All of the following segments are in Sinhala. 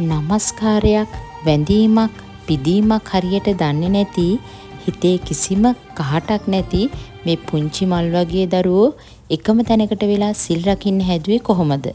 නමස්කාරයක් වැඳීමක් පිදීමක් හරියට දන්නේ නැති හිතේ කිසිම කහටක් නැති මේ පුංචි මල් වගේ දරුවෝ එකම තැනකට වෙලා සිල් රකින්න හැදුවේ කොහොමද?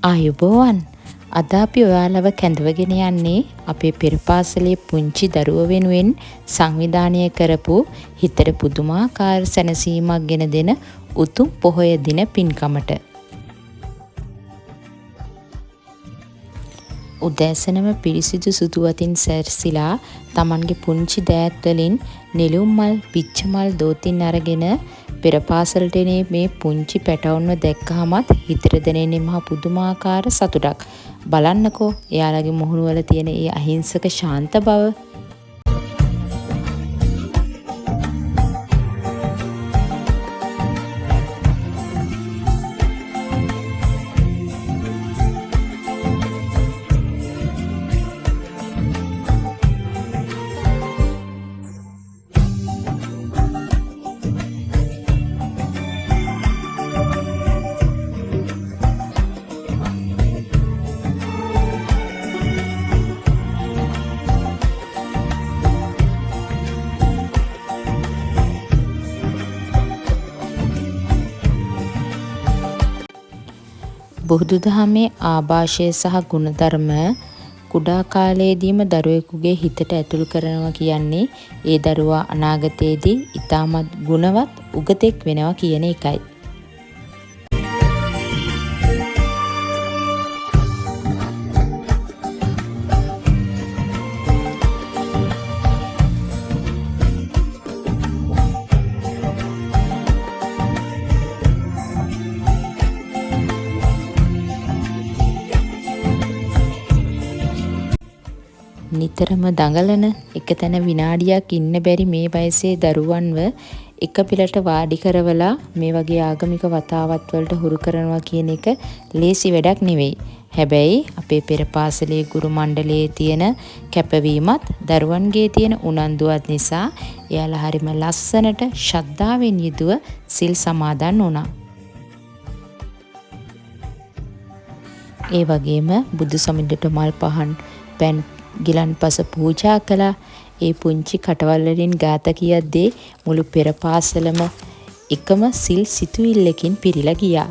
ආයුබෝවන්. අද අපි ඔයාලව කැඳවගෙන යන්නේ අපේ පෙර පාසලේ පුංචි දරුවෝ වෙනුවෙන් සංවිධානය කරපු හිතට පුදුමාකාර සැනසීමක් ගෙන දෙන උතුම් පොහොය දින පින්කමට. උදෑසනම පිරිසිදු සුදු වතින් සැරසිලා Tamanගේ පුංචි දෑත් වලින් නෙළුම් මල්, පිච්ච මල් දෝතින් අරගෙන පෙර පාසලට එනේ මේ පුංචි පැටවුන්ව දැක්කහමත් හිතට දැනෙන්නේ මහ පුදුමාකාර සතුටක්. බලන්නකෝ එයාලගේ මුහුණු වල තියෙන ඒ අහිංසක ශාන්ත බව. බුදුදහමේ ආభాෂය සහ ගුණධර්ම කුඩා කාලයේදීම දරුවෙකුගේ හිතට ඇතුල් කරනවා කියන්නේ ඒ දරුවා අනාගතයේදී ඉතාමත් ගුණවත් උගතෙක් වෙනවා කියන එකයි. නිතරම දඟලන එක තැන විනාඩියක් ඉන්න බැරි මේ වයසේ දරුවන්ව එක පිළට වාඩි කරවලා මේ වගේ ආගමික වතාවත් වලට හුරු කරනවා කියන එක ලේසි වැඩක් නෙවෙයි. හැබැයි අපේ පෙර පාසලේ ගුරු මණ්ඩලයේ තියෙන කැපවීමත් දරුවන්ගේ තියෙන උනන්දුවත් නිසා එයාලා හරිම ලස්සනට ශ්‍රද්ධාවෙන් යුතුව සිල් සමාදන් වුණා. ඒ වගේම බුදු සමිඳුට මල් පහන් පැන් ගිලන්පස පූජා කළා. ඒ පුංචි කටවල් වලින් ගාථා කියද්දී මුළු පෙර පාසලම එකම සිල් සිතුවිල්ලකින් පිරීලා ගියා.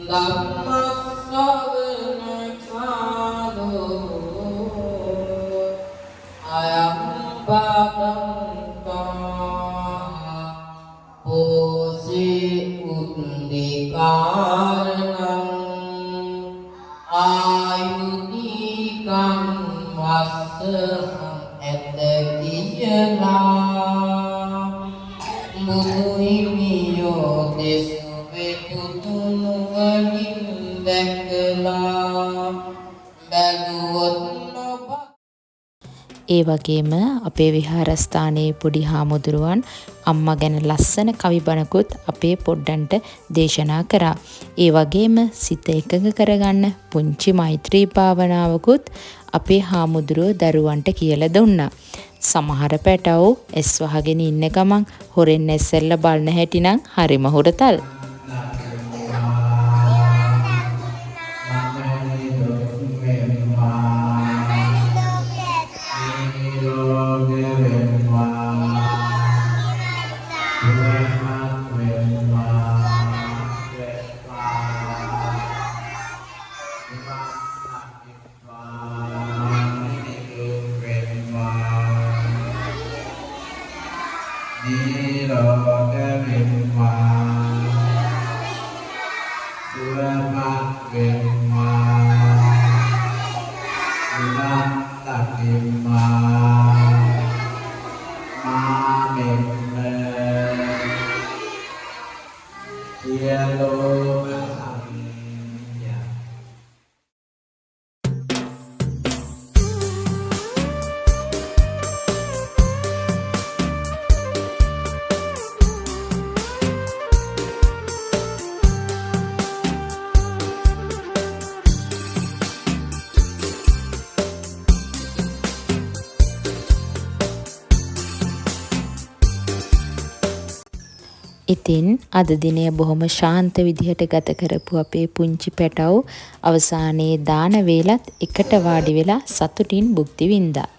Dhamma sadhana කාරණං ආයුනීකං වස්සහං ඇත කියලා බුදු හිමියෝ දෙසුවේ පුතුනුවණින් දැකලා බැලුවොත් නොබ ඒ වගේම අපේ විහාරස්ථානයේ පොඩි හාමුදුරුවන් අම්මා ගැන ලස්සන කවි බණකුත් අපේ පොඩ්ඩන්ට දේශනා කරා. ඒ වගේම සිත එකඟ කරගන්න පුංචි මෛත්‍රී භාවනාවකුත් අපේ හාමුදුරුවෝ දරුවන්ට කියලා දුන්නා. සමහර පැටවෝ ඇස් වහගෙන ඉන්න ගමන් හොරෙන් ඇස්සෙල්ල බලන හැටි නම් හරිම හුරතල්. ඉතින් අද දිනය බොහොම ශාන්ත විදිහට ගත කරපු අපේ පුංචි පැටව් අවසානයේ දාන වේලත් එකට වාඩි වෙලා සතුටින් භුක්ති විඳා.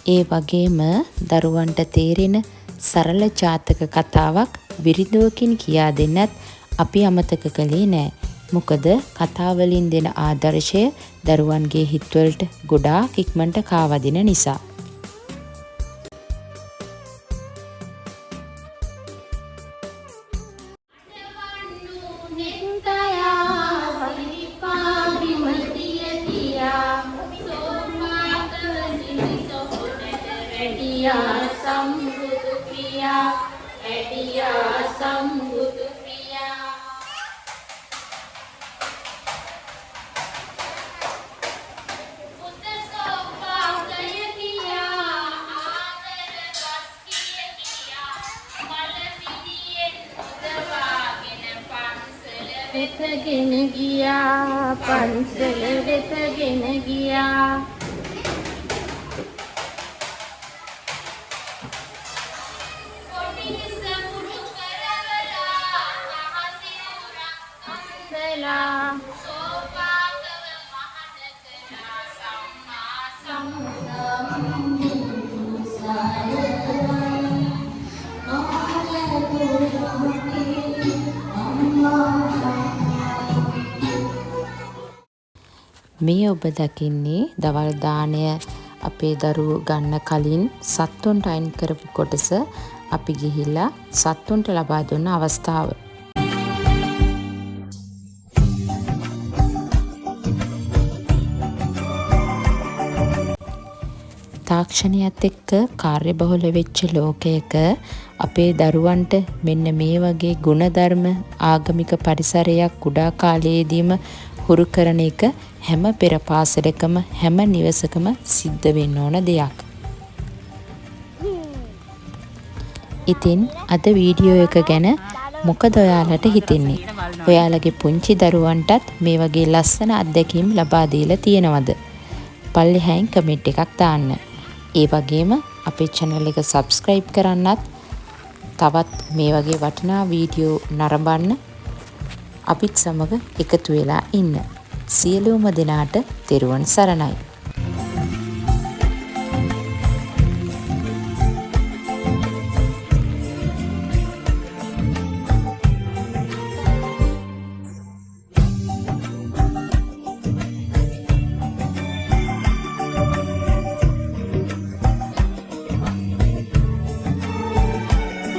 ඒ වගේම දරුවන්ට තේරෙන සරල ජාතක කතාවක් විරිදුවකින් කියා දෙන්නත් අපි අමතක කළේ නෑ. මොකද කතාවලින් දෙන ආදර්ශය දරුවන්ගේ හිත්වලට ගොඩාක් ඉක්මනට කාවදින නිසා. වෙතගෙන ගියා පන්සල වෙතගෙන ගියා කොටි සමුරු කරවලා අහසිරුරක් අන්දලා සෝපාකව මහනකලා සම්මා මේ ඔබ දකින්නේ දවල් දාණය අපේ දරුවෝ ගන්න කලින් සත්තුන්ට අයින් කරපු කොටස අපි ගිහිල්ලා සත්තුන්ට ලබා දුන්න අවස්ථාව. තාක්ෂණයත් එක්ක කාර්යබහුල වෙච්ච ලෝකයක අපේ දරුවන්ට මෙන්න මේ වගේ ගුණධර්ම ආගමික පරිසරයක් කුඩා කාලයේදීම හුරු කරන එක හැම පෙර පාසලකම හැම නිවසකම සිද්ධ වෙන්න ඕන දෙයක්. ඉතින් අද වීඩියෝ එක ගැන මොකද ඔයාලට හිතෙන්නේ? ඔයාලගේ පුංචි දරුවන්ටත් මේ වගේ ලස්සන අත්දැකීම් ලබා දීලා තියෙනවද? පල්ලෙහායින් කමෙන්ට් එකක් දාන්න. ඒ වගේම අපේ channel එක subscribe කරන්නත් තවත් මේ වගේ වටිනා වීඩියෝ නරඹන්න අපිත් සමග එකතු වෙලා ඉන්න. සියලුම දෙනාට තෙරුවන් සරණයි.